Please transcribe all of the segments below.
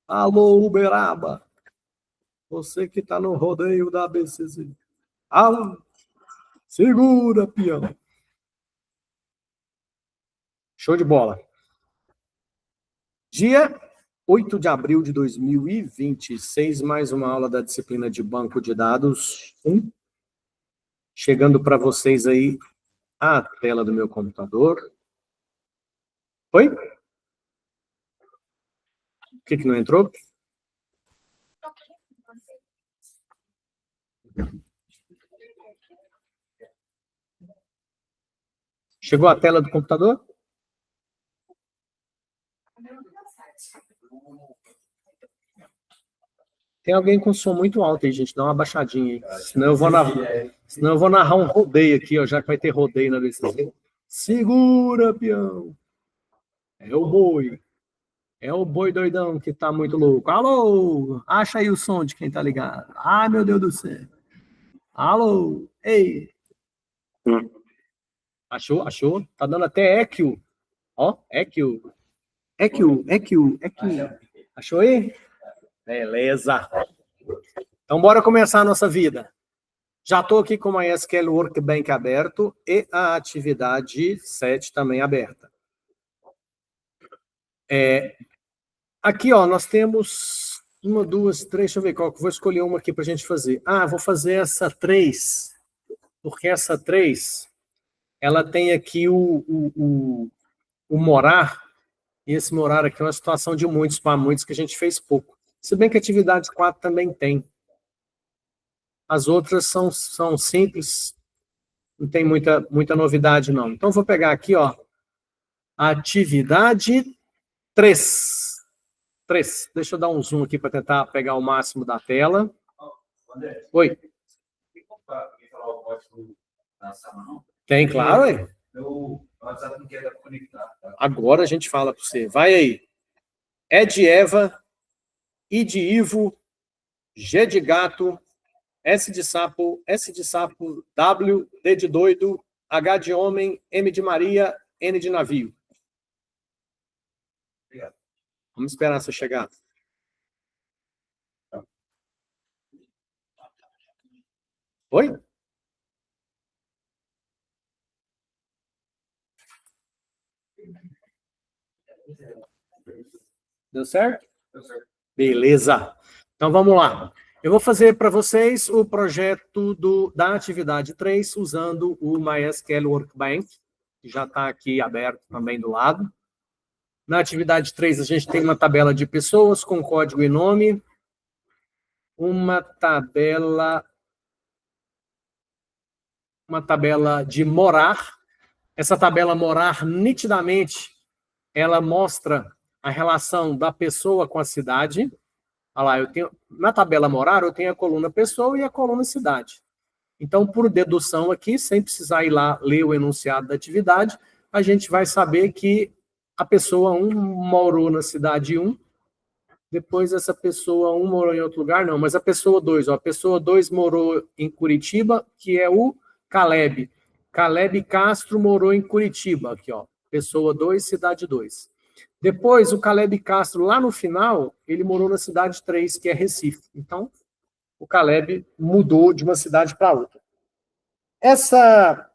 Alô, Uberaba. Você que tá no rodeio da ABCZ. Alô, segura, peão. Show de bola. Dia 8 de abril de 2026, mais uma aula da disciplina de banco de dados 1. Chegando para vocês aí a tela do meu computador. Oi? O que não entrou? Chegou a tela do computador? Tem alguém com som muito alto aí, gente. Dá uma baixadinha aí. Senão eu vou narrar um rodeio aqui, ó, já que vai ter rodeio na decisão. Segura, peão. É o boi. É o boi doidão que tá muito louco. Alô! Acha aí o som de quem tá ligado. Ai, meu Deus do céu. Alô! Ei! Achou? Tá dando até eco. Ó, eco. Eco. Achou aí? Beleza. Então, bora começar a nossa vida. Já estou aqui com o MySQL Workbench aberto e a atividade 7 também aberta. Aqui, ó, nós temos 1, 2, 3, deixa eu ver qual que vou escolher uma aqui para a gente fazer. Vou fazer essa 3, porque essa 3, ela tem aqui o morar, e esse morar aqui é uma situação de muitos para muitos que a gente fez pouco. Se bem que a atividade 4 também tem. As outras são simples, não tem muita novidade, não. Então, vou pegar aqui, ó, atividade 3. Deixa eu dar um zoom aqui para tentar pegar o máximo da tela. Oi. Tem, claro, aí. Agora a gente fala para você. Vai aí. E de Eva, I de Ivo, G de gato, S de sapo, W, D de doido, H de homem, M de Maria, N de navio. Obrigado. Vamos esperar você chegar. Oi? Deu certo? Deu certo. Beleza. Então, vamos lá. Eu vou fazer para vocês o projeto da atividade 3 usando o MySQL Workbench, que já está aqui aberto também do lado. Na atividade 3, a gente tem uma tabela de pessoas com código e nome, uma tabela de morar. Essa tabela morar, nitidamente, ela mostra a relação da pessoa com a cidade. Olha lá, na tabela morar, eu tenho a coluna pessoa e a coluna cidade. Então, por dedução aqui, sem precisar ir lá ler o enunciado da atividade, a gente vai saber que a pessoa 1 morou na cidade 1, depois essa pessoa 1 morou em outro lugar, não, mas a pessoa 2, a pessoa 2 morou em Curitiba, que é o Caleb. Caleb Castro morou em Curitiba, aqui, ó. Pessoa 2, cidade 2. Depois, o Caleb Castro, lá no final, ele morou na cidade 3, que é Recife. Então, o Caleb mudou de uma cidade para outra. Essa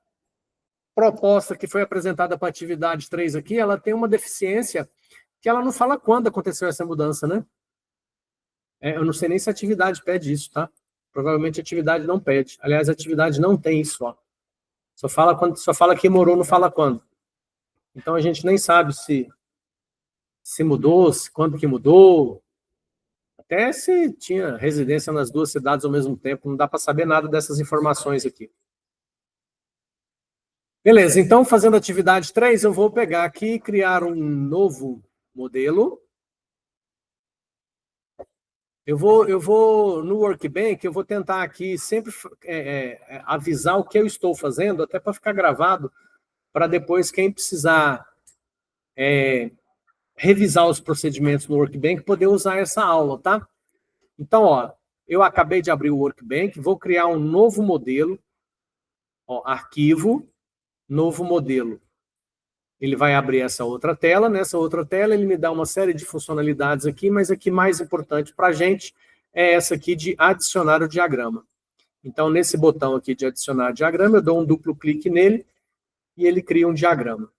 proposta que foi apresentada para a atividade 3 aqui, ela tem uma deficiência que ela não fala quando aconteceu essa mudança, né? Eu não sei nem se a atividade pede isso, tá? Provavelmente a atividade não pede. Aliás, a atividade não tem isso, ó. Só fala que morou, não fala quando. Então, a gente nem sabe se mudou, quando que mudou, até se tinha residência nas duas cidades ao mesmo tempo, não dá para saber nada dessas informações aqui. Beleza, então, fazendo a atividade 3, eu vou pegar aqui e criar um novo modelo. Eu vou no Workbench, eu vou tentar aqui sempre avisar o que eu estou fazendo, até para ficar gravado, para depois quem precisar revisar os procedimentos no Workbench, poder usar essa aula, tá? Então, ó, eu acabei de abrir o Workbench, vou criar um novo modelo, ó, arquivo, novo modelo. Ele vai abrir essa outra tela. Nessa outra tela, ele me dá uma série de funcionalidades aqui, mas a que mais importante para a gente é essa aqui de adicionar o diagrama. Então, nesse botão aqui de adicionar diagrama, eu dou um duplo clique nele e ele cria um diagrama.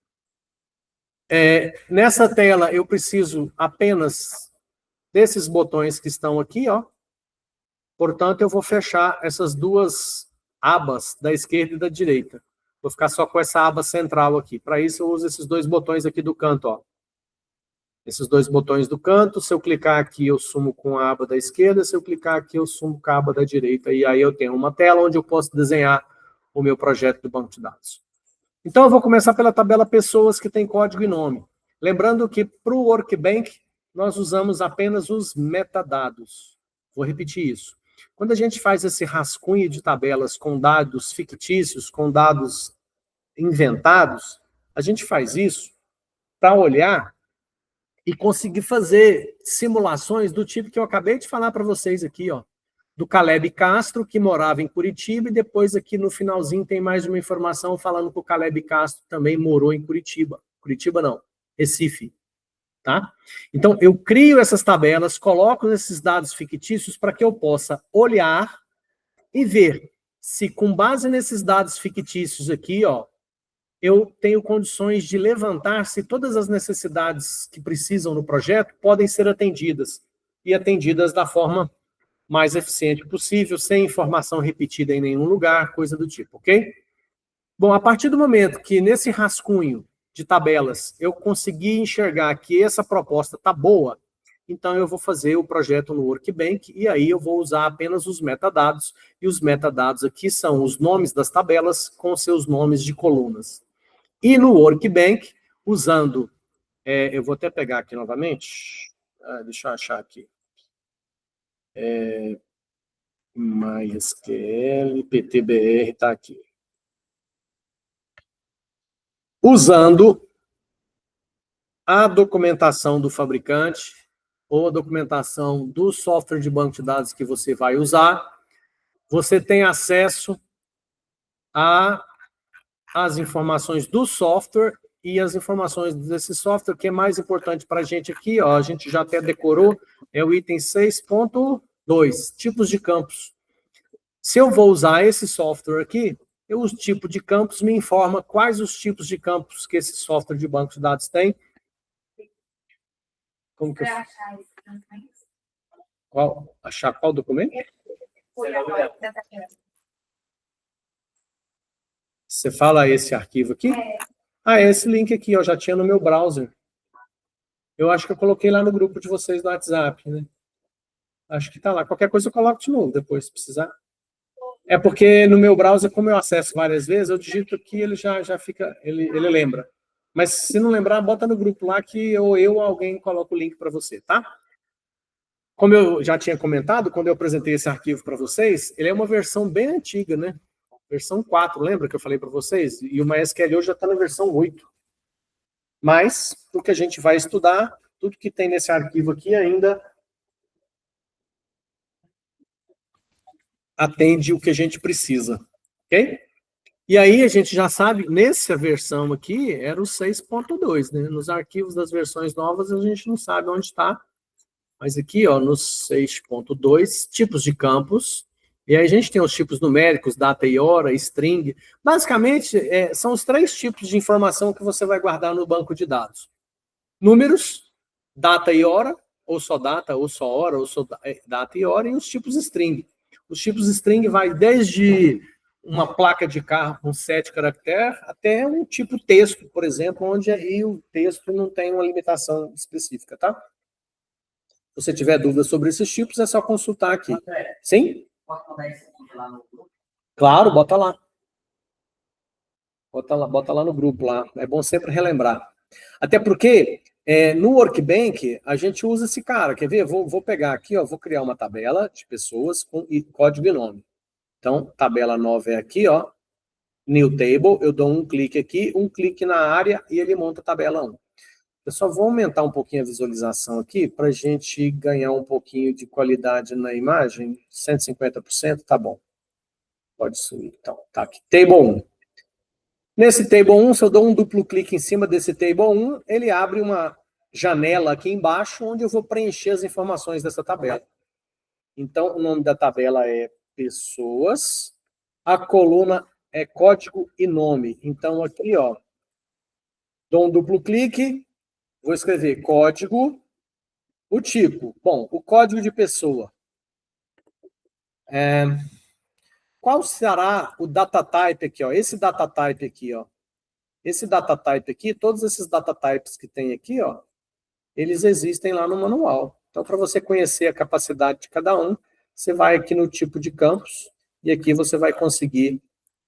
Nessa tela, eu preciso apenas desses botões que estão aqui, ó. Portanto, eu vou fechar essas duas abas da esquerda e da direita. Vou ficar só com essa aba central aqui. Para isso, eu uso esses dois botões aqui do canto, ó. Esses dois botões do canto, se eu clicar aqui, eu sumo com a aba da esquerda, se eu clicar aqui, eu sumo com a aba da direita, e aí eu tenho uma tela onde eu posso desenhar o meu projeto do banco de dados. Então, eu vou começar pela tabela pessoas, que tem código e nome. Lembrando que, para o Workbank, nós usamos apenas os metadados. Vou repetir isso. Quando a gente faz esse rascunho de tabelas com dados fictícios, com dados inventados, a gente faz isso para olhar e conseguir fazer simulações do tipo que eu acabei de falar para vocês aqui, ó, do Caleb Castro, que morava em Curitiba, e depois aqui no finalzinho tem mais uma informação falando que o Caleb Castro também morou em Curitiba. Curitiba não, Recife. Tá? Então, eu crio essas tabelas, coloco esses dados fictícios para que eu possa olhar e ver se, com base nesses dados fictícios aqui, ó, eu tenho condições de levantar se todas as necessidades que precisam no projeto podem ser atendidas, e atendidas da forma mais eficiente possível, sem informação repetida em nenhum lugar, coisa do tipo, ok? Bom, a partir do momento que nesse rascunho de tabelas eu consegui enxergar que essa proposta está boa, então eu vou fazer o projeto no Workbank, e aí eu vou usar apenas os metadados, e os metadados aqui são os nomes das tabelas com seus nomes de colunas. E no Workbank, usando, eu vou até pegar aqui novamente, deixa eu achar aqui, MySQL, PTBR, está aqui. Usando a documentação do fabricante ou a documentação do software de banco de dados que você vai usar, você tem acesso às informações do software e as informações desse software, que é mais importante para a gente aqui, ó, a gente já até decorou, é o item 6.2, tipos de campos. Se eu vou usar esse software aqui, o tipo de campos me informa quais os tipos de campos que esse software de banco de dados tem. Como que achar esse documento? Achar qual documento? Você fala esse arquivo aqui? É esse link aqui, ó, já tinha no meu browser. Eu acho que eu coloquei lá no grupo de vocês do WhatsApp, né? Acho que tá lá. Qualquer coisa eu coloco de novo depois, se precisar. É porque no meu browser, como eu acesso várias vezes, eu digito aqui e ele já fica, ele lembra. Mas se não lembrar, bota no grupo lá que eu ou alguém coloca o link para você, tá? Como eu já tinha comentado, quando eu apresentei esse arquivo para vocês, ele é uma versão bem antiga, né? Versão 4, lembra que eu falei para vocês? E o MySQL hoje já está na versão 8. Mas, o que a gente vai estudar, tudo que tem nesse arquivo aqui ainda atende o que a gente precisa, ok? E aí a gente já sabe, nessa versão aqui, era o 6.2, né? Nos arquivos das versões novas a gente não sabe onde está, mas aqui, ó, no 6.2, tipos de campos, e aí a gente tem os tipos numéricos, data e hora, string. Basicamente, são os 3 tipos de informação que você vai guardar no banco de dados. Números, data e hora, ou só data, ou só hora, ou só data e hora, e os tipos string. Os tipos string vai desde uma placa de carro com 7 caracteres até um tipo texto, por exemplo, onde aí o texto não tem uma limitação específica, tá? Se você tiver dúvidas sobre esses tipos, é só consultar aqui. Sim? Posso mandar esse link lá no grupo? Claro, bota lá. Bota lá no grupo lá. É bom sempre relembrar. Até porque no Workbank a gente usa esse cara. Quer ver? Vou pegar aqui, ó, vou criar uma tabela de pessoas com código e nome. Então, tabela nova é aqui, ó. New Table, eu dou um clique aqui, um clique na área e ele monta a tabela 1. Eu só vou aumentar um pouquinho a visualização aqui para a gente ganhar um pouquinho de qualidade na imagem. 150%, tá bom. Pode subir. Então, tá aqui. Table 1. Nesse Table 1, se eu dou um duplo clique em cima desse Table 1, ele abre uma janela aqui embaixo, onde eu vou preencher as informações dessa tabela. Então, o nome da tabela é pessoas, a coluna é código e nome. Então, aqui, ó, dou um duplo clique, vou escrever código, o tipo. Bom, o código de pessoa. Qual será o data type aqui, ó? Esse data type aqui, ó. Esse data type aqui, todos esses data types que tem aqui, ó, eles existem lá no manual. Então, para você conhecer a capacidade de cada um, você vai aqui no tipo de campos e aqui você vai conseguir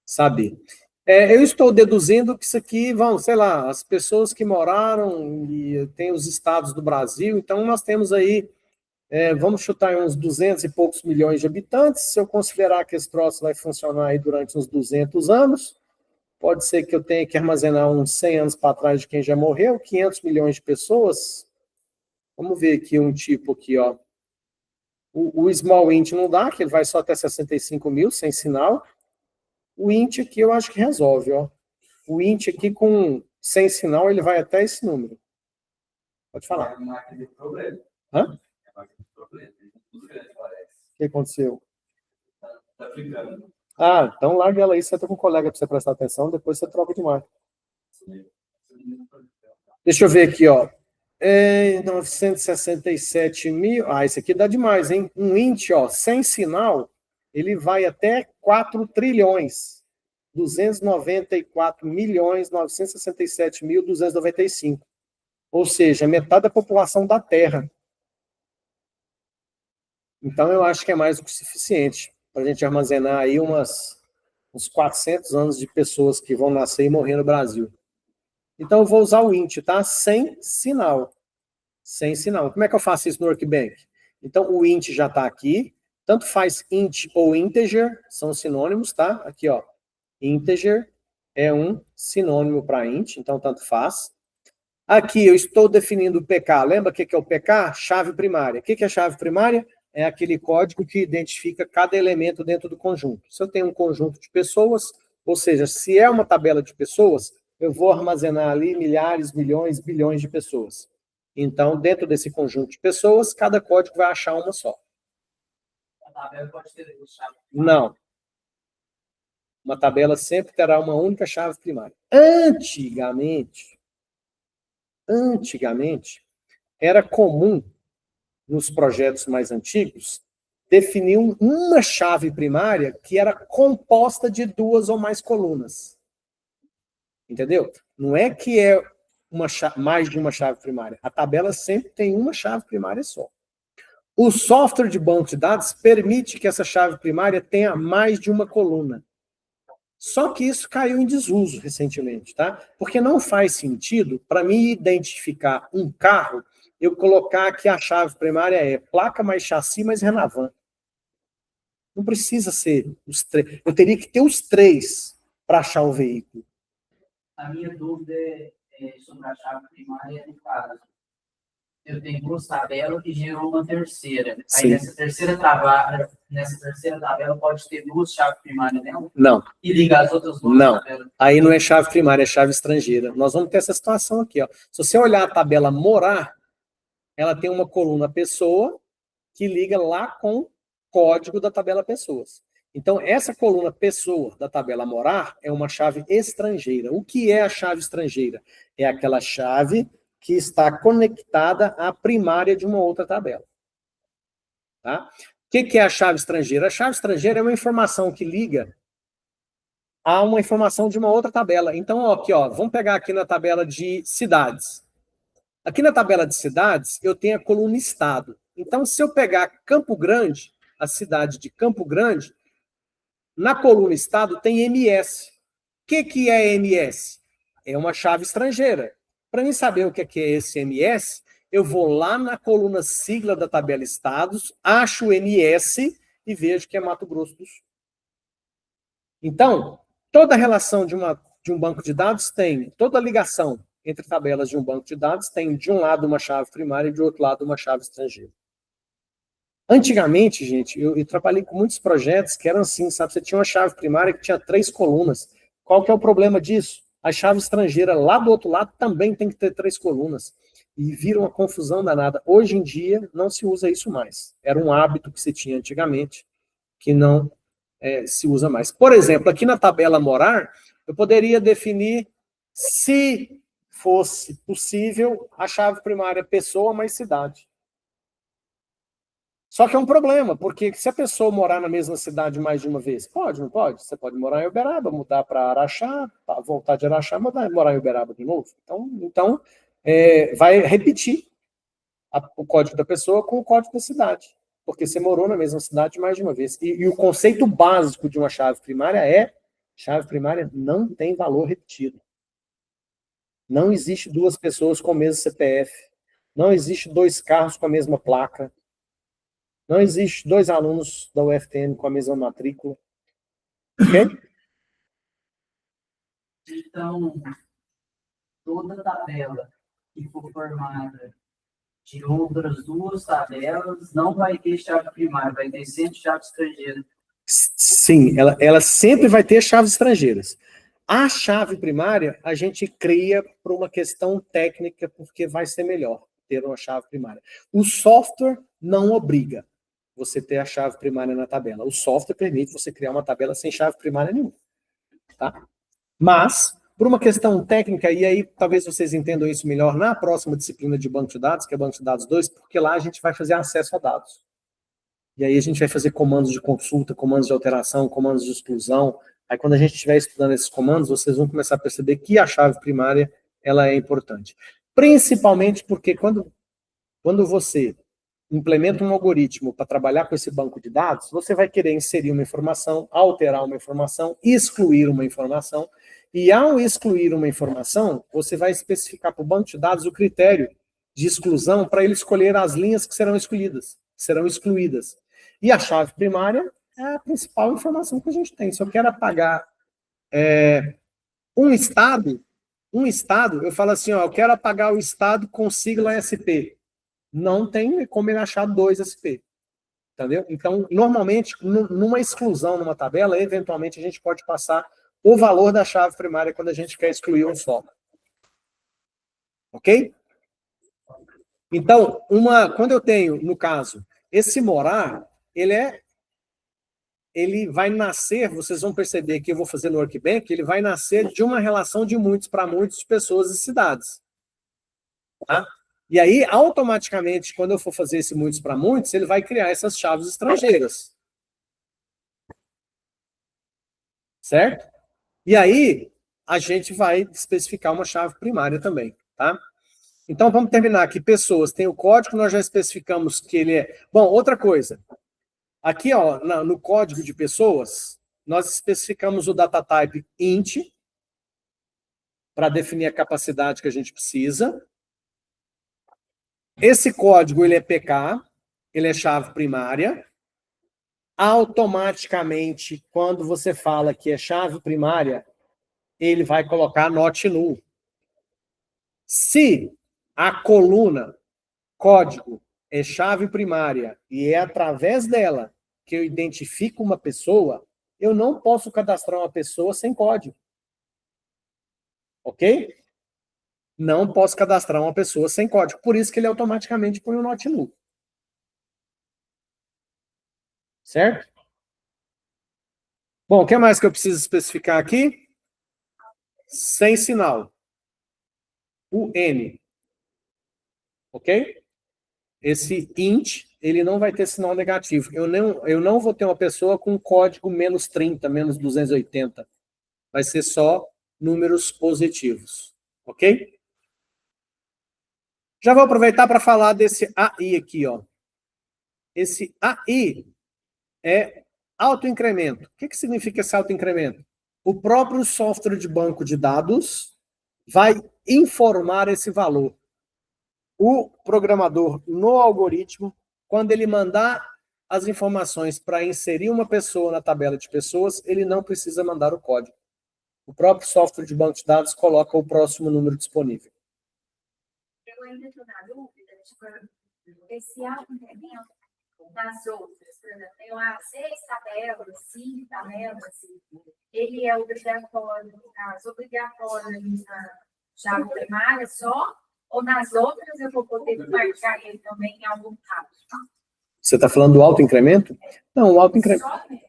saber. Eu estou deduzindo que isso aqui vão, sei lá, as pessoas que moraram e tem os estados do Brasil, então nós temos aí, vamos chutar uns 200 e poucos milhões de habitantes, se eu considerar que esse troço vai funcionar aí durante uns 200 anos, pode ser que eu tenha que armazenar uns 100 anos para trás de quem já morreu, 500 milhões de pessoas. Vamos ver aqui um tipo aqui, ó. O small int não dá, que ele vai só até 65 mil, sem sinal. O int aqui eu acho que resolve, ó. O int aqui sem sinal, ele vai até esse número. Pode falar. Hã? O que aconteceu? Tá ficando. Então larga ela aí, senta com um colega para você prestar atenção, depois você troca de marca. Deixa eu ver aqui, ó. 967 mil. Esse aqui dá demais, hein? Um int, ó, sem sinal, ele vai até 4 trilhões. 294 milhões, 967 mil, 295. Ou seja, metade da população da Terra. Então, eu acho que é mais do que suficiente para a gente armazenar aí uns 400 anos de pessoas que vão nascer e morrer no Brasil. Então, eu vou usar o int, tá? Sem sinal. Sem sinal. Como é que eu faço isso no Workbank? Então, o int já está aqui. Tanto faz int ou integer, são sinônimos, tá? Aqui, ó. Integer é um sinônimo para int, então tanto faz. Aqui eu estou definindo o PK. Lembra o que é o PK? Chave primária. O que é chave primária? É aquele código que identifica cada elemento dentro do conjunto. Se eu tenho um conjunto de pessoas, ou seja, se é uma tabela de pessoas, eu vou armazenar ali milhares, milhões, bilhões de pessoas. Então, dentro desse conjunto de pessoas, cada código vai achar uma só. A tabela pode ter duas chaves? Não. Uma tabela sempre terá uma única chave primária. Antigamente, era comum, nos projetos mais antigos, definir uma chave primária que era composta de duas ou mais colunas. Entendeu? Não é que é mais de uma chave primária. A tabela sempre tem uma chave primária só. O software de banco de dados permite que essa chave primária tenha mais de uma coluna. Só que isso caiu em desuso recentemente, tá? Porque não faz sentido, para mim identificar um carro, eu colocar que a chave primária é placa mais chassi mais Renavan. Não precisa ser os três. Eu teria que ter os três para achar o veículo. A minha dúvida é sobre a chave primária no caso. Eu tenho duas tabelas que geram uma terceira. Aí nessa terceira tabela pode ter duas chaves primárias, né? Não. E ligar as outras duas tabelas. Aí não é chave primária, é chave estrangeira. Nós vamos ter essa situação aqui, ó. Se você olhar a tabela morar, ela tem uma coluna pessoa que liga lá com o código da tabela pessoas. Então, essa coluna pessoa da tabela morar é uma chave estrangeira. O que é a chave estrangeira? É aquela chave que está conectada à primária de uma outra tabela. Tá? O que é a chave estrangeira? A chave estrangeira é uma informação que liga a uma informação de uma outra tabela. Então, aqui, ó, vamos pegar aqui na tabela de cidades. Aqui na tabela de cidades, eu tenho a coluna estado. Então, se eu pegar Campo Grande, a cidade de Campo Grande, na coluna estado tem MS. O que é MS? É uma chave estrangeira. Para mim saber o que é esse MS, eu vou lá na coluna sigla da tabela estados, acho o MS e vejo que é Mato Grosso do Sul. Então, toda relação de um banco de dados tem, toda ligação entre tabelas de um banco de dados tem de um lado uma chave primária e de outro lado uma chave estrangeira. Antigamente, gente, eu trabalhei com muitos projetos que eram assim, sabe? Você tinha uma chave primária que tinha 3 colunas. Qual que é o problema disso? A chave estrangeira lá do outro lado também tem que ter 3 colunas. E vira uma confusão danada. Hoje em dia, não se usa isso mais. Era um hábito que se tinha antigamente, que não se usa mais. Por exemplo, aqui na tabela morar, eu poderia definir, se fosse possível, a chave primária pessoa mais cidade. Só que é um problema, porque se a pessoa morar na mesma cidade mais de uma vez, pode, não pode? Você pode morar em Uberaba, mudar para Araxá, voltar de Araxá, morar em Uberaba de novo. Então vai repetir o código da pessoa com o código da cidade, porque você morou na mesma cidade mais de uma vez. E o conceito básico de uma chave primária é: chave primária não tem valor repetido. Não existe 2 pessoas com o mesmo CPF. Não existe 2 carros com a mesma placa. Não existe 2 alunos da UFTM com a mesma matrícula. Ok? Então, toda tabela que for formada de outras 2 tabelas não vai ter chave primária, vai ter sempre chave estrangeira. Sim, ela sempre vai ter chaves estrangeiras. A chave primária, a gente cria por uma questão técnica, porque vai ser melhor ter uma chave primária. O software não obriga você ter a chave primária na tabela. O software permite você criar uma tabela sem chave primária nenhuma. Tá? Mas, por uma questão técnica, e aí talvez vocês entendam isso melhor na próxima disciplina de banco de dados, que é Banco de Dados 2, porque lá a gente vai fazer acesso a dados. E aí a gente vai fazer comandos de consulta, comandos de alteração, comandos de exclusão. Aí quando a gente estiver estudando esses comandos, vocês vão começar a perceber que a chave primária ela é importante. Principalmente porque quando você implementa um algoritmo para trabalhar com esse banco de dados, você vai querer inserir uma informação, alterar uma informação, excluir uma informação. E ao excluir uma informação, você vai especificar para o banco de dados o critério de exclusão para ele escolher as linhas que serão excluídas. E a chave primária é a principal informação que a gente tem. Se eu quero apagar um estado, eu falo assim, ó, eu quero apagar o estado com sigla SP. Não tem como ele achar 2 SP. Entendeu? Então, normalmente, numa exclusão, numa tabela, eventualmente a gente pode passar o valor da chave primária quando a gente quer excluir um só. Ok? Então, quando eu tenho, no caso, esse morar, ele vai nascer, vocês vão perceber que eu vou fazer no workbench, ele vai nascer de uma relação de muitos para muitos, de pessoas e cidades. Tá? E aí, automaticamente, quando eu for fazer esse muitos para muitos, ele vai criar essas chaves estrangeiras. Certo? E aí, a gente vai especificar uma chave primária também, tá? Então, vamos terminar aqui. Pessoas, tem o código, nós já especificamos que ele é... Bom, outra coisa. Aqui, ó, no código de pessoas, nós especificamos o data type int, para definir a capacidade que a gente precisa. Esse código, ele é PK, ele é chave primária. Automaticamente, quando você fala que é chave primária, ele vai colocar not null. Se a coluna código é chave primária e é através dela que eu identifico uma pessoa, eu não posso cadastrar uma pessoa sem código. Ok? Não posso cadastrar uma pessoa sem código. Por isso que ele automaticamente põe o not null. Certo? Bom, o que mais que eu preciso especificar aqui? Sem sinal. O N. Ok? Esse int, ele não vai ter sinal negativo. Eu não vou ter uma pessoa com código menos 30, menos 280. Vai ser só números positivos. Ok? Já vou aproveitar para falar desse AI aqui, ó. Esse AI é autoincremento. O que significa esse autoincremento? O próprio software de banco de dados vai informar esse valor. O programador, no algoritmo, quando ele mandar as informações para inserir uma pessoa na tabela de pessoas, ele não precisa mandar o código. O próprio software de banco de dados coloca o próximo número disponível. Eu ainda estou na dúvida, tipo, esse autoincremento das outras, por exemplo, tem lá 6 tabelas, 5 tabelas, ele é obrigatório, as obrigatórias na chave primária só, ou nas outras eu vou poder marcar ele também em algum caso? Você está falando do autoincremento? Não, o autoincremento.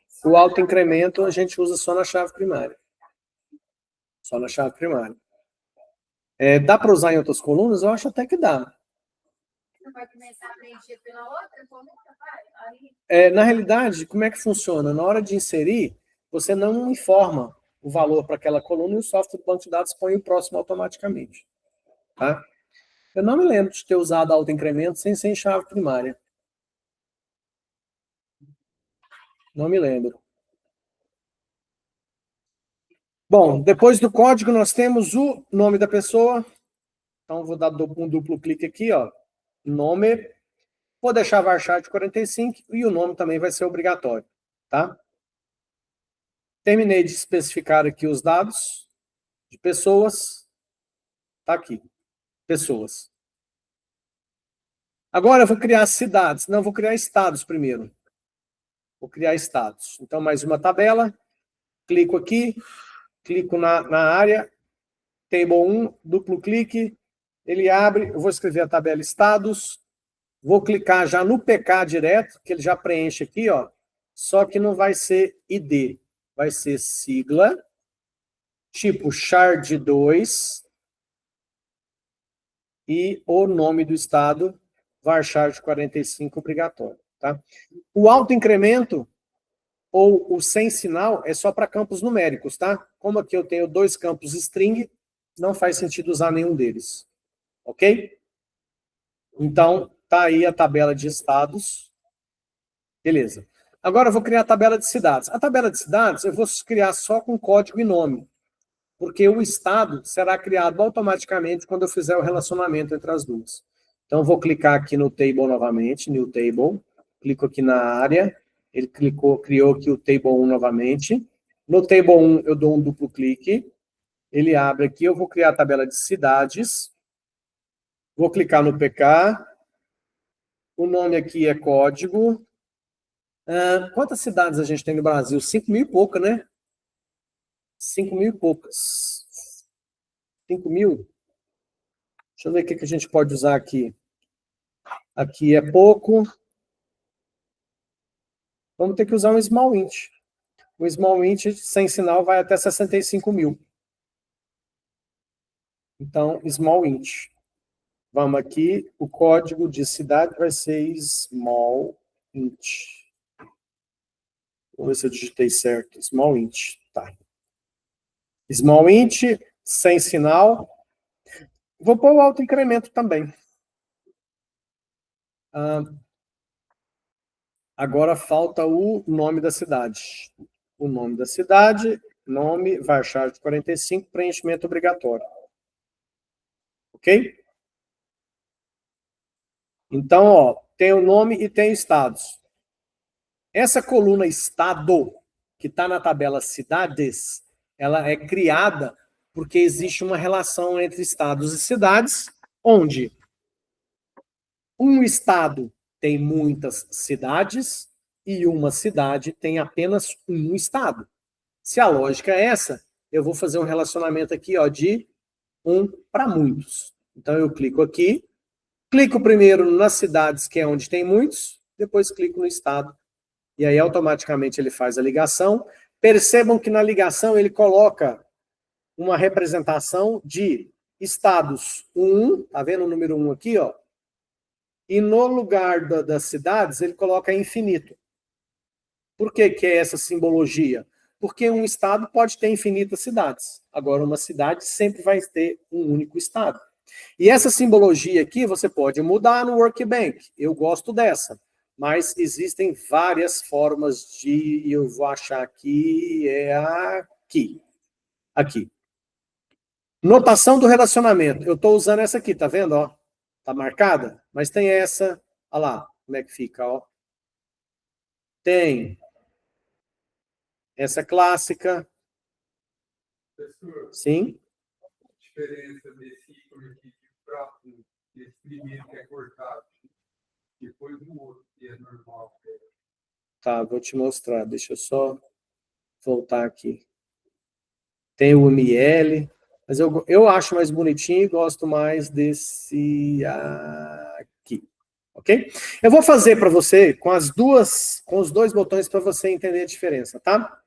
Só, O autoincremento a gente usa só na chave primária. Só na chave primária. Dá para usar em outras colunas? Eu acho até que dá. você vai começar a preencher pela outra coluna, vai? Aí, Na realidade, como é que funciona? Na hora de inserir, você não informa o valor para aquela coluna e o software do banco de dados põe o próximo automaticamente. Tá? Eu não me lembro de ter usado autoincremento sem ser em chave primária. Não me lembro. Bom, depois do código nós temos o nome da pessoa. Então vou dar um duplo clique aqui, ó. Nome. Vou deixar varchar de 45 e o nome também vai ser obrigatório, tá? Terminei de especificar aqui os dados de pessoas. Tá aqui. Pessoas. Agora eu vou criar cidades. Não, vou criar estados primeiro. Vou criar estados. Então, mais uma tabela. Clico aqui. Clico na área. Table 1, duplo clique. Ele abre. Eu vou escrever a tabela estados. Vou clicar já no PK direto, que ele já preenche aqui, ó. Só que não vai ser ID. Vai ser sigla. Tipo char2. E o nome do estado, varchar de 45 obrigatório. Tá? O autoincremento ou o sem sinal é só para campos numéricos, tá? Como aqui eu tenho 2 campos string, não faz sentido usar nenhum deles. Ok? Então, tá aí a tabela de estados. Beleza. Agora eu vou criar a tabela de cidades. A tabela de cidades eu vou criar só com código e nome, porque o estado será criado automaticamente quando eu fizer o relacionamento entre as duas. Então, vou clicar aqui no table novamente, new table, clico aqui na área, ele criou aqui o table 1 novamente. No table 1, eu dou um duplo clique, ele abre aqui, eu vou criar a tabela de cidades, vou clicar no PK, o nome aqui é código. Quantas cidades a gente tem no Brasil? 5.000 e pouca, né? 5.000 e poucas. 5.000? Deixa eu ver o que a gente pode usar aqui. Aqui é pouco. Vamos ter que usar um small int. O small int sem sinal vai até 65.000. Então, small int. Vamos aqui. O código de cidade vai ser small int. Vamos ver se eu digitei certo. Small int. Tá. Small int, sem sinal. Vou pôr o autoincremento também. Agora falta o nome da cidade. O nome da cidade, nome, varchar de 45, preenchimento obrigatório. Ok? Então, ó, tem o nome e tem estados. Essa coluna estado, que está na tabela cidades, ela é criada porque existe uma relação entre estados e cidades, onde um estado tem muitas cidades e uma cidade tem apenas um estado. Se a lógica é essa, eu vou fazer um relacionamento aqui, ó, de um para muitos. Então eu clico aqui, clico primeiro nas cidades, que é onde tem muitos, depois clico no estado, e aí automaticamente ele faz a ligação. Percebam que na ligação ele coloca uma representação de estados 1, tá vendo o número 1 aqui, ó? E no lugar das cidades, ele coloca infinito. Por que é essa simbologia? Porque um estado pode ter infinitas cidades. Agora, uma cidade sempre vai ter um único estado. E essa simbologia aqui você pode mudar no Workbench. Eu gosto dessa. Mas existem várias formas de... Eu vou achar aqui... É aqui. Aqui. Notação do relacionamento. Eu estou usando essa aqui, tá vendo? Ó, tá marcada? Mas tem essa... Olha lá como é que fica, ó. Tem essa clássica. Professor, Sim. a diferença desse ícone aqui de próximo, desse primeiro que é cortado, depois do outro, que é normal. Tá, vou te mostrar. Deixa eu só voltar aqui. Tem o ML, mas eu acho mais bonitinho e gosto mais desse aqui, ok? Eu vou fazer para você com os dois botões para você entender a diferença, tá?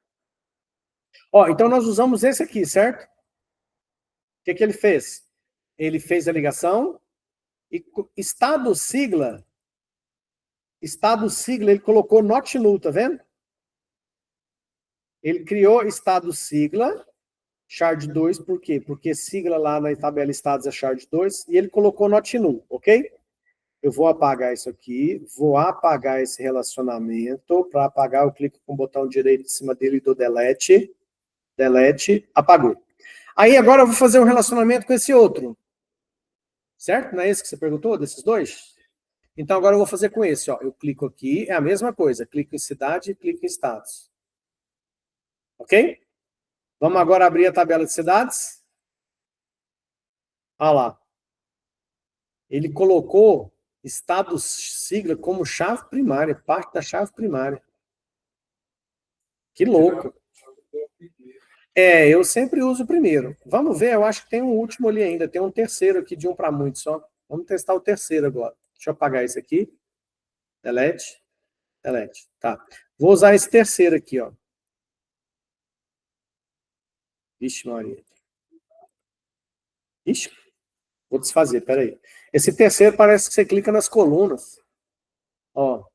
Ó, então nós usamos esse aqui, certo? O que ele fez? Ele fez a ligação e estado sigla, ele colocou not null, tá vendo? Ele criou estado sigla, shard 2, por quê? Porque sigla lá na tabela estados é shard 2, e ele colocou not null, ok? Eu vou apagar isso aqui, vou apagar esse relacionamento. Para apagar, eu clico com o botão direito em cima dele e dou delete. Delete, apagou. Aí agora eu vou fazer um relacionamento com esse outro. Certo? Não é esse que você perguntou, desses dois? Então agora eu vou fazer com esse, ó. Eu clico aqui, é a mesma coisa. Clico em cidade e clico em status. Ok? Vamos agora abrir a tabela de cidades. Olha lá. Ele colocou estado sigla como chave primária, parte da chave primária. Que louco. Eu sempre uso o primeiro. Vamos ver, eu acho que tem um último ali ainda. Tem um terceiro aqui de um para muito só. Vamos testar o terceiro agora. Deixa eu apagar esse aqui. Delete. Delete. Tá. Vou usar esse terceiro aqui, ó. Vixe, Maria. Ixi, vou desfazer, peraí. Esse terceiro parece que você clica nas colunas. Ó,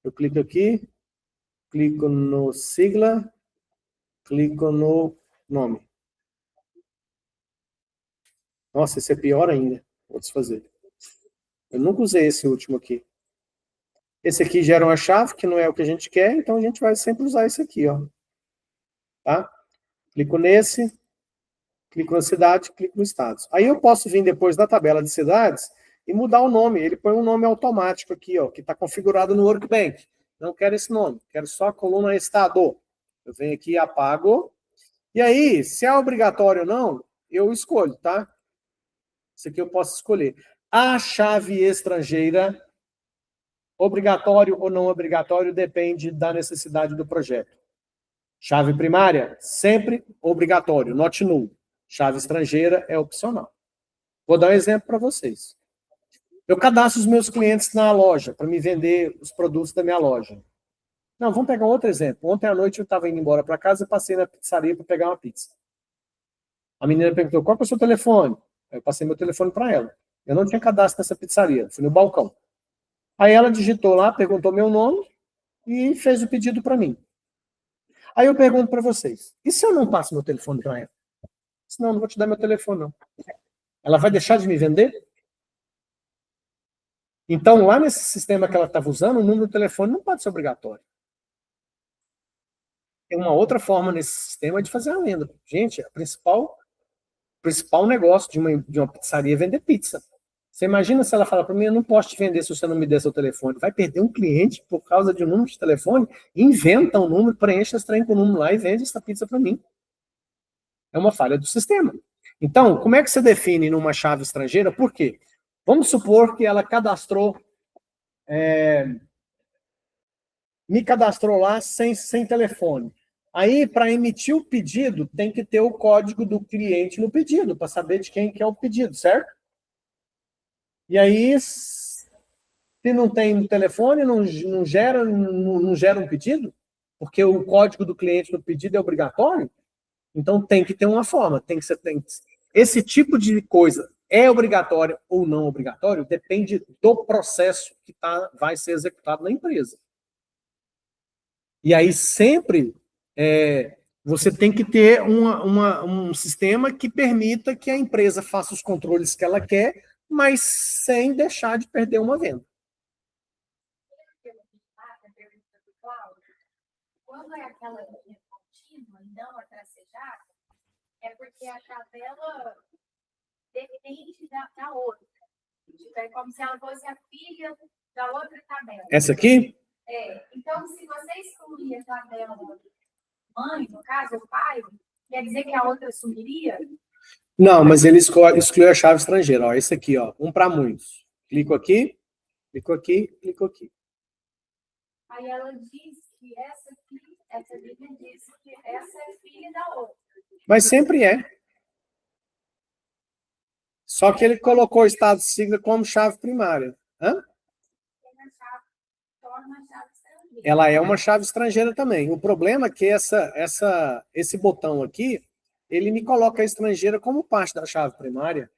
eu clico aqui, clico no sigla, clico no nome. Nossa, esse é pior ainda. Vou desfazer. Eu nunca usei esse último aqui. Esse aqui gera uma chave, que não é o que a gente quer, então a gente vai sempre usar esse aqui, ó. Tá? Clico nesse, clico na cidade, clico no status. Aí eu posso vir depois da tabela de cidades e mudar o nome. Ele põe um nome automático aqui, ó, que está configurado no Workbench. Não quero esse nome, quero só a coluna estado. Eu venho aqui e apago. E aí, se é obrigatório ou não, eu escolho, tá? Isso aqui eu posso escolher. A chave estrangeira, obrigatório ou não obrigatório, depende da necessidade do projeto. Chave primária, sempre obrigatório, not null. Chave estrangeira é opcional. Vou dar um exemplo para vocês. Eu cadastro os meus clientes na loja, para me vender os produtos da minha loja. Não, vamos pegar outro exemplo. Ontem à noite eu estava indo embora para casa e passei na pizzaria para pegar uma pizza. A menina perguntou, qual é o seu telefone? Eu passei meu telefone para ela. Eu não tinha cadastro nessa pizzaria, fui no balcão. Aí ela digitou lá, perguntou meu nome e fez o pedido para mim. Aí eu pergunto para vocês, e se eu não passo meu telefone para ela? Senão, não vou te dar meu telefone, não. Ela vai deixar de me vender? Então, lá nesse sistema que ela estava usando, o número do telefone não pode ser obrigatório. Tem uma outra forma nesse sistema de fazer a venda. Gente, o principal negócio de uma pizzaria é vender pizza. Você imagina se ela fala para mim, eu não posso te vender se você não me der seu telefone. Vai perder um cliente por causa de um número de telefone, inventa um número, preenche esse trem com o número lá e vende essa pizza para mim. É uma falha do sistema. Então, como é que você define numa chave estrangeira? Por quê? Vamos supor que ela me cadastrou lá sem telefone. Aí, para emitir o pedido, tem que ter o código do cliente no pedido, para saber de quem que é o pedido, certo? E aí, se não tem telefone, não gera um pedido, porque o código do cliente no pedido é obrigatório, então tem que ter uma forma, esse tipo de coisa é obrigatório ou não obrigatório, depende do processo que vai ser executado na empresa. E aí sempre você tem que ter um sistema que permita que a empresa faça os controles que ela quer, mas sem deixar de perder uma venda. Quando é aquela linha contínua e não a tracejada, é porque a tabela depende da outra. É como se ela fosse a filha da outra tabela. Essa aqui? Então, se você excluir a tabela mãe, no caso, o pai, quer dizer que a outra sumiria? Não, mas ele exclui a chave estrangeira. Ó, esse aqui, ó, um para muitos. Clico aqui, clico aqui, clico aqui. Aí ela diz que essa linha diz que essa é filha da outra. Mas sempre é. Só que ele colocou o estado sigla como chave primária. Hã? Ela é uma chave estrangeira também. O problema é que esse botão aqui, ele me coloca a estrangeira como parte da chave primária.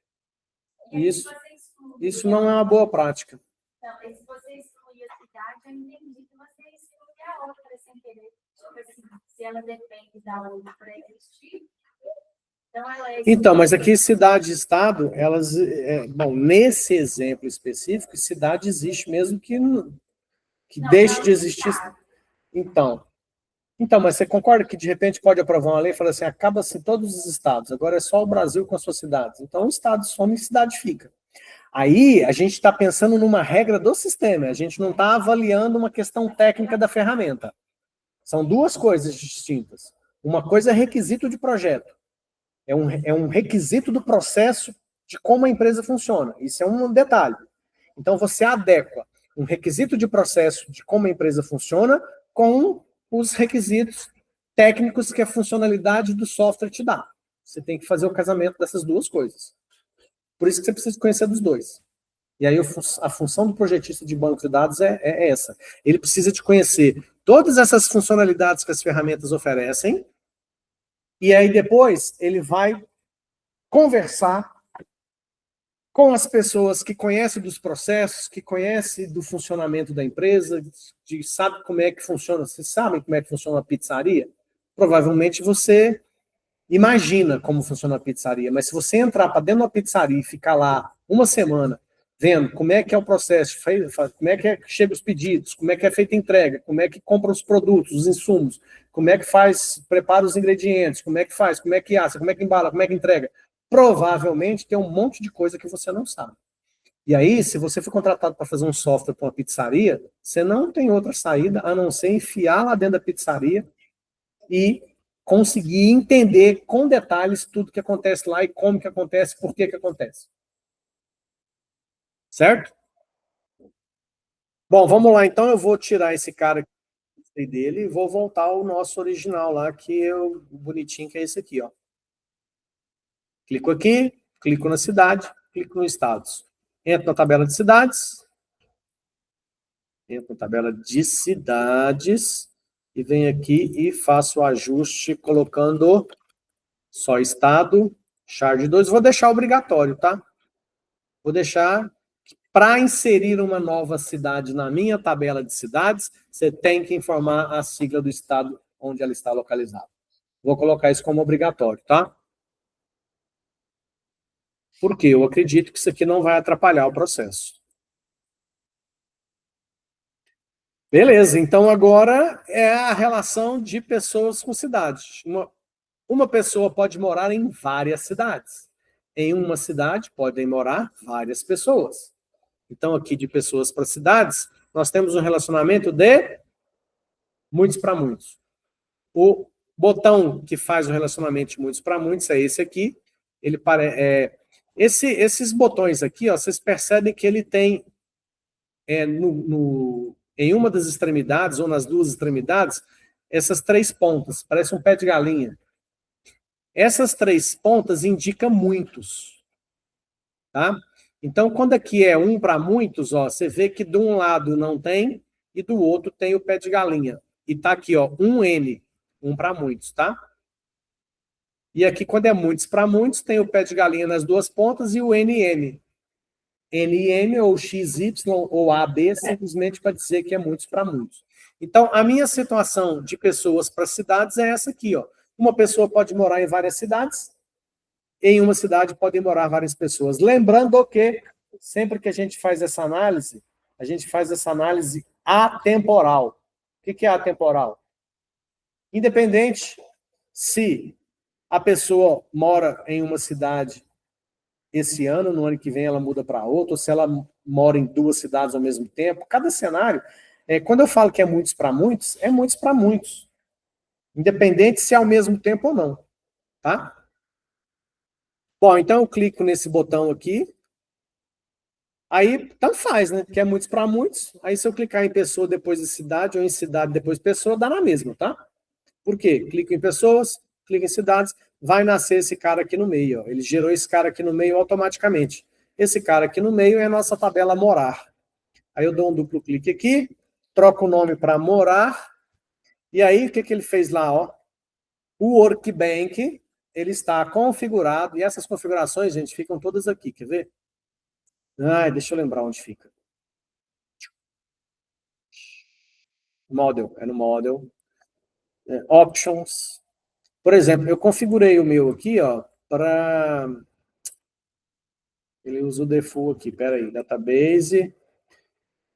Isso não é uma boa prática. Então, se você excluir a cidade, eu entendi que você exclui a outra sem querer. Tipo assim, se ela depende da outra para existir. Então, mas aqui cidade e estado, elas, bom, nesse exemplo específico, cidade existe mesmo que deixe de existir. Então, mas você concorda que de repente pode aprovar uma lei e falar assim, acaba-se todos os estados, agora é só o Brasil com as suas cidades. Então o estado some e cidade fica. Aí a gente está pensando numa regra do sistema, a gente não está avaliando uma questão técnica da ferramenta. São duas coisas distintas. Uma coisa é requisito de projeto. É um requisito do processo de como a empresa funciona. Isso é um detalhe. Então, você adequa um requisito de processo de como a empresa funciona com os requisitos técnicos que a funcionalidade do software te dá. Você tem que fazer o casamento dessas duas coisas. Por isso que você precisa conhecer dos dois. E aí a função do projetista de banco de dados é essa. Ele precisa de conhecer todas essas funcionalidades que as ferramentas oferecem, e aí depois ele vai conversar com as pessoas que conhecem dos processos, que conhecem do funcionamento da empresa, que sabe como é que funciona. Vocês sabem como é que funciona uma pizzaria? Provavelmente você imagina como funciona a pizzaria, mas se você entrar para dentro da pizzaria e ficar lá uma semana vendo como é que é o processo, como é que chega os pedidos, como é que é feita a entrega, como é que compra os produtos, os insumos, como é que prepara os ingredientes, como é que faz, como é que assa, como é que embala, como é que entrega, provavelmente tem um monte de coisa que você não sabe. E aí, se você for contratado para fazer um software para uma pizzaria, você não tem outra saída a não ser enfiar lá dentro da pizzaria e conseguir entender com detalhes tudo que acontece lá e como que acontece, por que que acontece. Certo? Bom, vamos lá, então eu vou tirar esse cara dele e vou voltar ao nosso original lá, que é o bonitinho, que é esse aqui, ó. Clico aqui, clico na cidade, clico no estados. Entro na tabela de cidades. Entro na tabela de cidades e venho aqui e faço o ajuste colocando só estado, char 2. Vou deixar obrigatório, tá? Vou deixar para inserir uma nova cidade na minha tabela de cidades, você tem que informar a sigla do estado onde ela está localizada. Vou colocar isso como obrigatório, tá? Porque eu acredito que isso aqui não vai atrapalhar o processo. Beleza, então agora é a relação de pessoas com cidades. Uma pessoa pode morar em várias cidades. Em uma cidade podem morar várias pessoas. Então, aqui de pessoas para cidades, nós temos um relacionamento de muitos para muitos. O botão que faz o relacionamento de muitos para muitos é esse aqui. Ele esses botões aqui, ó, vocês percebem que ele tem em uma das extremidades, ou nas duas extremidades, essas 3 pontas, parece um pé de galinha. Essas 3 pontas indicam muitos. Tá? Então, quando aqui é um para muitos, ó, você vê que de um lado não tem e do outro tem o pé de galinha. E tá aqui, ó, um N, um para muitos, tá? E aqui, quando é muitos para muitos, tem o pé de galinha nas duas pontas e o NN. NN ou XY ou AB, simplesmente para dizer que é muitos para muitos. Então, a minha situação de pessoas para cidades é essa aqui, ó. Uma pessoa pode morar em várias cidades, em uma cidade podem morar várias pessoas. Lembrando que, sempre que a gente faz essa análise atemporal. O que é atemporal? Independente se a pessoa mora em uma cidade esse ano, no ano que vem ela muda para outra, ou se ela mora em 2 cidades ao mesmo tempo, cada cenário, quando eu falo que é muitos para muitos, é muitos para muitos. Independente se é ao mesmo tempo ou não. Tá? Bom, então eu clico nesse botão aqui. Aí, tanto faz, né? Porque é muitos para muitos. Aí, se eu clicar em pessoa depois de cidade, ou em cidade depois de pessoa, dá na mesma, tá? Por quê? Clico em pessoas, clico em cidades, vai nascer esse cara aqui no meio. Ó. Ele gerou esse cara aqui no meio automaticamente. Esse cara aqui no meio é a nossa tabela morar. Aí eu dou um duplo clique aqui, troco o nome para morar, e aí o que ele fez lá? Ó? O Workbench, ele está configurado, e essas configurações, gente, ficam todas aqui, quer ver? Deixa eu lembrar onde fica. Model, é no Model. Options. Por exemplo, eu configurei o meu aqui, ó, para... Ele usa o default aqui, peraí, database.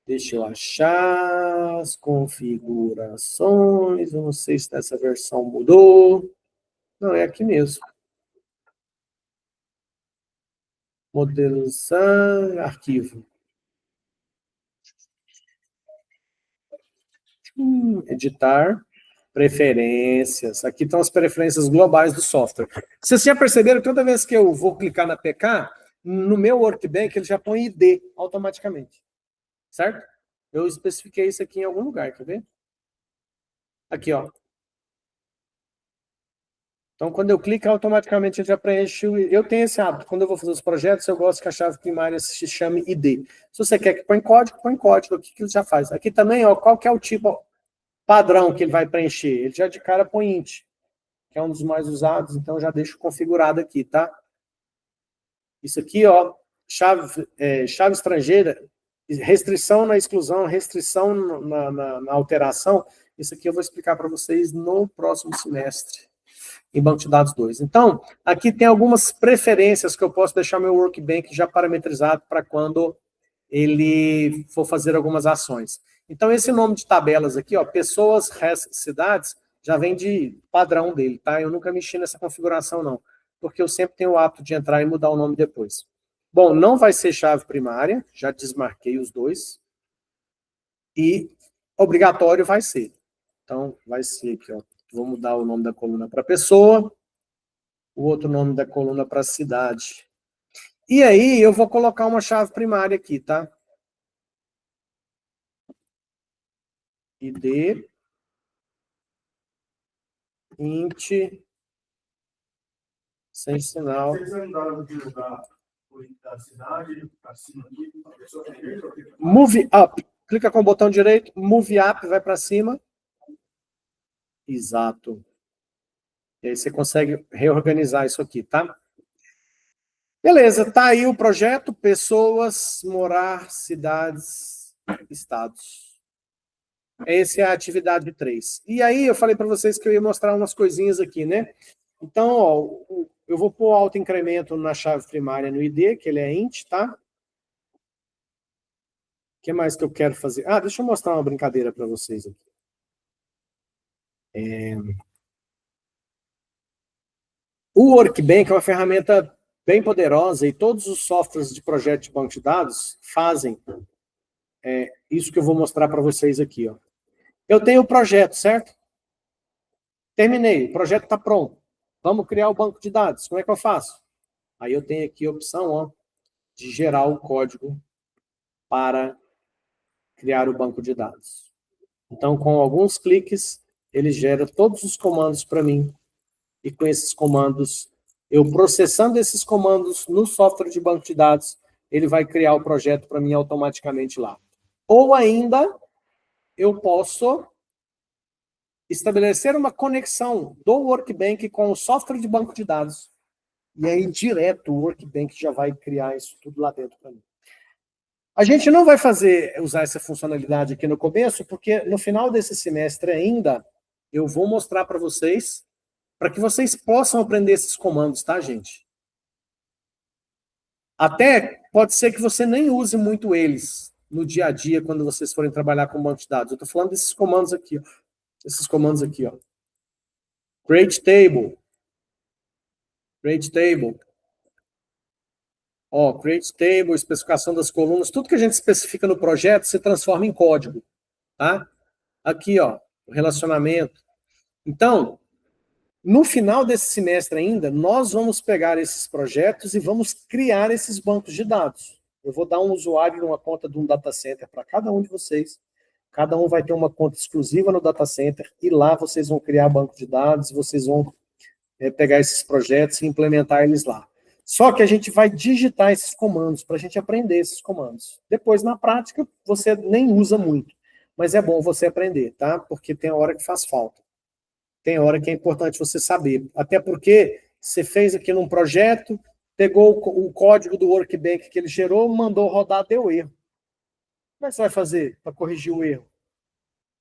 Deixa eu achar as configurações. Eu não sei se essa versão mudou. Não, é aqui mesmo. Modelos, arquivo. Editar. Preferências. Aqui estão as preferências globais do software. Vocês já perceberam que toda vez que eu vou clicar na PK, no meu Workbench ele já põe ID automaticamente. Certo? Eu especifiquei isso aqui em algum lugar, quer ver? Aqui, ó. Então, quando eu clico, automaticamente ele já preenche. Eu tenho esse hábito. Quando eu vou fazer os projetos, eu gosto que a chave primária se chame ID. Se você quer que põe código, põe código. O que ele já faz? Aqui também, ó, qual que é o tipo padrão que ele vai preencher? Ele já de cara põe int, que é um dos mais usados, então eu já deixo configurado aqui, tá? Isso aqui, ó, chave estrangeira, restrição na exclusão, restrição na alteração, isso aqui eu vou explicar para vocês no próximo semestre, em Banco de Dados 2. Então, aqui tem algumas preferências que eu posso deixar meu Workbench já parametrizado para quando ele for fazer algumas ações. Então, esse nome de tabelas aqui, ó, pessoas, cidades, já vem de padrão dele, tá? Eu nunca mexi nessa configuração, não, porque eu sempre tenho o hábito de entrar e mudar o nome depois. Bom, não vai ser chave primária, já desmarquei os dois, e obrigatório vai ser. Então, vai ser aqui, ó, vou mudar o nome da coluna para pessoa, o outro nome da coluna para cidade. E aí, eu vou colocar uma chave primária aqui, tá? ID, int, sem sinal. Move up. Clica com o botão direito, move up, vai para cima. Exato. E aí você consegue reorganizar isso aqui, tá? Beleza, tá aí o projeto, pessoas, morar, cidades, estados. Essa é a atividade 3. E aí eu falei para vocês que eu ia mostrar umas coisinhas aqui, né? Então, ó, eu vou pôr autoincremento na chave primária no ID, que ele é int, tá? O que mais que eu quero fazer? Deixa eu mostrar uma brincadeira para vocês aqui. O Workbench é uma ferramenta bem poderosa e todos os softwares de projeto de banco de dados fazem isso que eu vou mostrar para vocês aqui, ó. Eu tenho o projeto, certo? Terminei, o projeto está pronto. Vamos criar o banco de dados. Como é que eu faço? Aí eu tenho aqui a opção, ó, de gerar o código para criar o banco de dados. Então, com alguns cliques, ele gera todos os comandos para mim. E com esses comandos, eu processando esses comandos no software de banco de dados, ele vai criar o projeto para mim automaticamente lá. Ou ainda, eu posso estabelecer uma conexão do Workbench com o software de banco de dados. E aí, direto, o Workbench já vai criar isso tudo lá dentro para mim. A gente não vai usar essa funcionalidade aqui no começo, porque no final desse semestre ainda, eu vou mostrar para vocês, para que vocês possam aprender esses comandos, tá, gente? Até pode ser que você nem use muito eles no dia a dia, quando vocês forem trabalhar com banco de dados. Eu estou falando desses comandos aqui, ó. Esses comandos aqui, ó. Create table. Create table. Ó, create table, especificação das colunas, tudo que a gente especifica no projeto se transforma em código, tá? Aqui, ó, o relacionamento. Então, no final desse semestre ainda, nós vamos pegar esses projetos e vamos criar esses bancos de dados. Eu vou dar um usuário numa conta de um data center para cada um de vocês. Cada um vai ter uma conta exclusiva no data center e lá vocês vão criar banco de dados, vocês vão pegar esses projetos e implementar eles lá. Só que a gente vai digitar esses comandos para a gente aprender esses comandos. Depois, na prática, você nem usa muito. Mas é bom você aprender, tá? Porque tem hora que faz falta. Tem hora que é importante você saber. Até porque você fez aqui num projeto, pegou o código do Workbench que ele gerou, mandou rodar, deu erro. Como é que você vai fazer para corrigir o erro?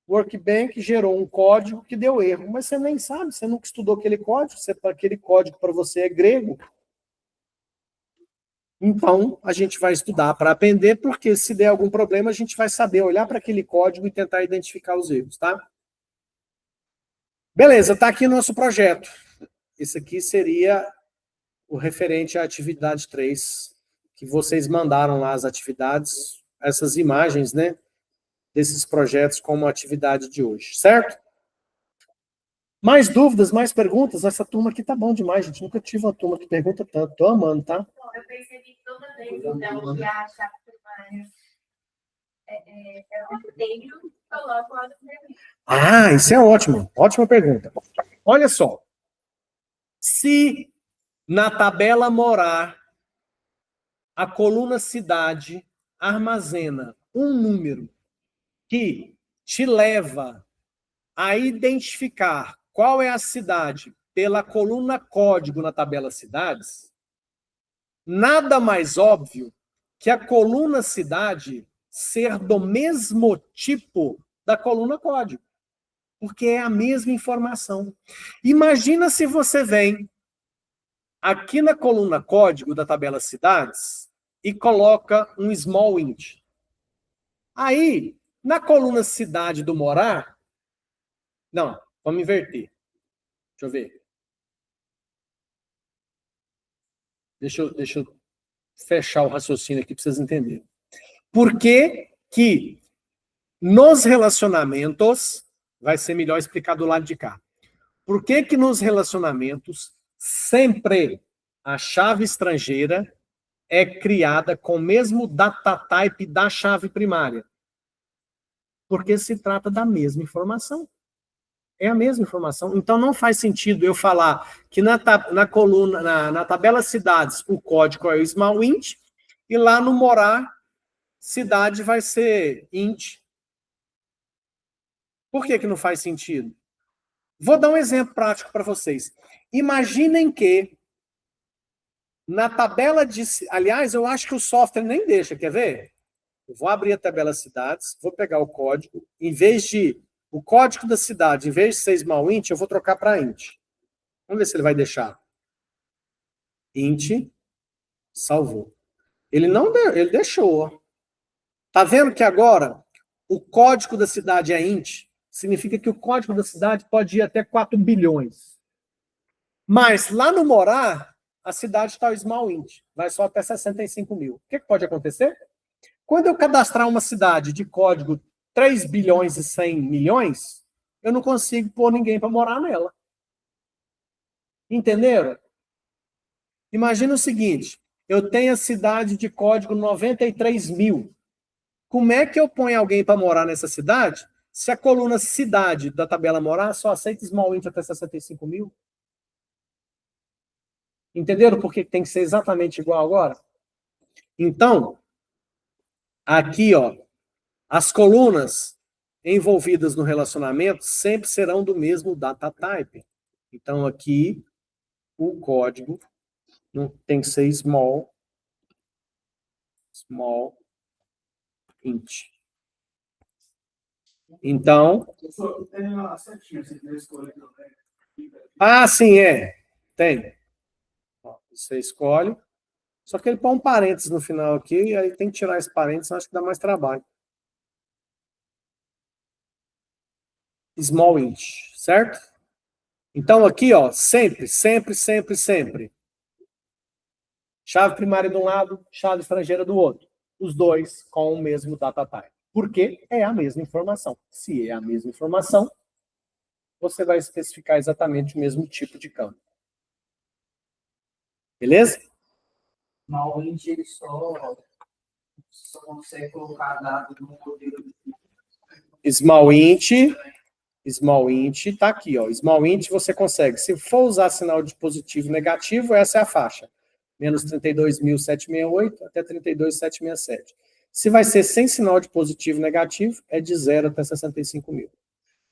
O Workbench gerou um código que deu erro, mas você nem sabe, você nunca estudou aquele código, aquele código para você é grego. Então, a gente vai estudar para aprender, porque se der algum problema, a gente vai saber olhar para aquele código e tentar identificar os erros, tá? Beleza, está aqui o nosso projeto. Esse aqui seria o referente à atividade 3, que vocês mandaram lá as atividades, essas imagens, né, desses projetos como atividade de hoje, certo? Mais dúvidas, mais perguntas? Essa turma aqui tá bom demais, gente. Nunca tive uma turma que pergunta tanto. Tô amando, tá? Eu percebi que toda vez então, que a chave primária eu tenho, coloco lá no primeiro. Ah, isso é ótimo. Ótima pergunta. Olha só. Se na tabela morar a coluna cidade armazena um número que te leva a identificar qual é a cidade pela coluna código na tabela cidades, nada mais óbvio que a coluna cidade ser do mesmo tipo da coluna código, porque é a mesma informação. Imagina se você vem aqui na coluna código da tabela cidades e coloca um small int. Aí, na coluna cidade do morar, não, vamos inverter. Deixa eu ver. Deixa eu fechar o raciocínio aqui para vocês entenderem. Por que que nos relacionamentos, vai ser melhor explicar do lado de cá. Por que que nos relacionamentos sempre a chave estrangeira é criada com o mesmo data type da chave primária? Porque se trata da mesma informação. É a mesma informação. Então não faz sentido eu falar que na coluna, na tabela cidades, o código é o small int, e lá no morar, cidade vai ser int. Por que que não faz sentido? Vou dar um exemplo prático para vocês. Imaginem que na tabela de... Aliás, eu acho que o software nem deixa, quer ver? Eu vou abrir a tabela cidades, vou pegar o código, em vez de... O código da cidade, em vez de ser small int, eu vou trocar para int. Vamos ver se ele vai deixar. Int, salvou. Ele não deu, ele deixou. Tá vendo que agora o código da cidade é int? Significa que o código da cidade pode ir até 4 bilhões. Mas lá no morar, a cidade está o small int. Vai só até 65 mil. O que pode acontecer? Quando eu cadastrar uma cidade de código 3 bilhões e 100 milhões, eu não consigo pôr ninguém para morar nela. Entenderam? Imagina o seguinte, eu tenho a cidade de código 93 mil. Como é que eu ponho alguém para morar nessa cidade se a coluna cidade da tabela morar só aceita small int até 65 mil? Entenderam por que tem que ser exatamente igual agora? Então, aqui, ó, as colunas envolvidas no relacionamento sempre serão do mesmo data type. Então, aqui, o código não tem que ser small int. Então... Ah, sim, é. Tem. Você escolhe. Só que ele põe um parênteses no final aqui, e aí tem que tirar esse parênteses, acho que dá mais trabalho. Small int, certo? Então aqui, ó, sempre. Chave primária de um lado, chave estrangeira do outro. Os dois com o mesmo data type. Porque é a mesma informação. Se é a mesma informação, você vai especificar exatamente o mesmo tipo de campo. Beleza? Small int ele só consegue colocar dado no modelo. Small int Small int está aqui, ó. Small int você consegue. Se for usar sinal de positivo e negativo, essa é a faixa. Menos 32.768 até 32.767. Se vai ser sem sinal de positivo e negativo, é de 0 até 65.000.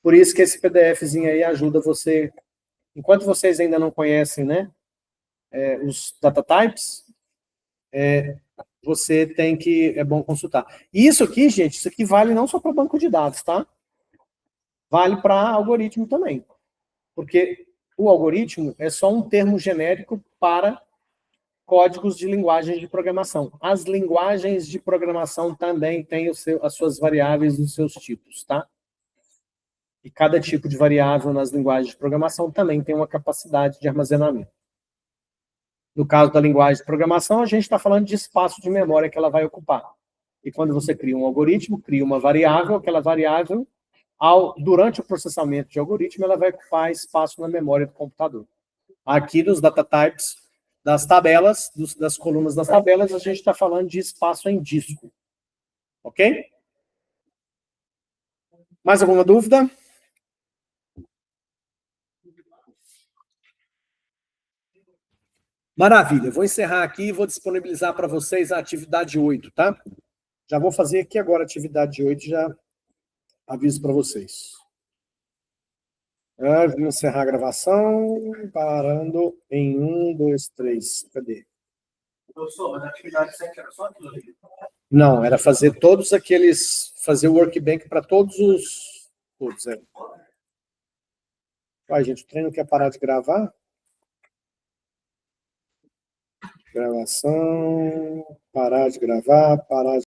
Por isso que esse PDFzinho aí ajuda você. Enquanto vocês ainda não conhecem, né, os data types, você tem que, é bom consultar. E isso aqui, gente, isso aqui vale não só para banco de dados, tá? Vale para algoritmo também. Porque o algoritmo é só um termo genérico para códigos de linguagens de programação. As linguagens de programação também têm as suas variáveis e os seus tipos, tá? E cada tipo de variável nas linguagens de programação também tem uma capacidade de armazenamento. No caso da linguagem de programação, a gente está falando de espaço de memória que ela vai ocupar. E quando você cria um algoritmo, cria uma variável, aquela variável, durante o processamento de algoritmo, ela vai ocupar espaço na memória do computador. Aqui nos data types das tabelas, das colunas das tabelas, a gente está falando de espaço em disco. Ok? Mais alguma dúvida? Maravilha, vou encerrar aqui e vou disponibilizar para vocês a atividade 8, tá? Já vou fazer aqui agora a atividade 8, já aviso para vocês. Vou encerrar a gravação, parando em 1, 2, 3. Cadê? Professor, mas a atividade 7 era só aquilo ali? Não, era fazer todos aqueles, fazer o workbank para todos os... Todos, é. Vai, gente, o treino quer parar de gravar? Gravação, parar de gravar, parar de